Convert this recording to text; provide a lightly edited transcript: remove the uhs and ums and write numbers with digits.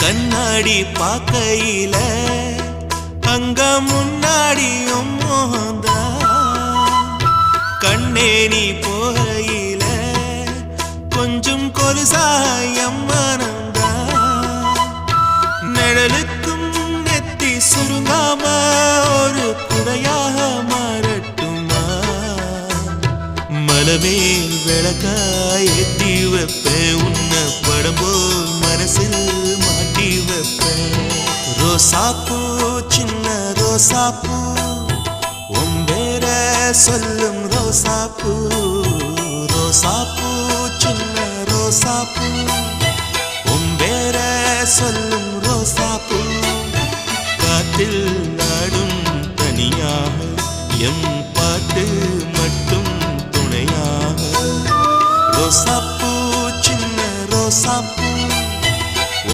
கண்ணாடி பார்க்கையில அங்க முன்னாடியும் மோகந்தா கண்ணே நீ போகையில கொஞ்சம் கொலுசாயம் மனந்தா நிழலுக்கும் நெத்தி சுருங்காம ஒரு குடையாக மாறட்டுமா மலமேல் விளக்காய் ஏத்தி வைப்பேன் உன்னை படம் போல் மனசில் மாட்டி வைப்பேன் ரோசாப்பூ சின்ன ரோசாப்பூ உம்பேர சொல்லும் ரோசாப்பூ ரோசாப்பூ சின்ன ரோசாப்பூ உம்பேர சொல்லும் ரோசாப்பூ காற்றில் நாடும் தனியாக எம் பாட்டு மட்டும் துணையாக ரோசாப்பூ சின்ன ரோசாப்பூ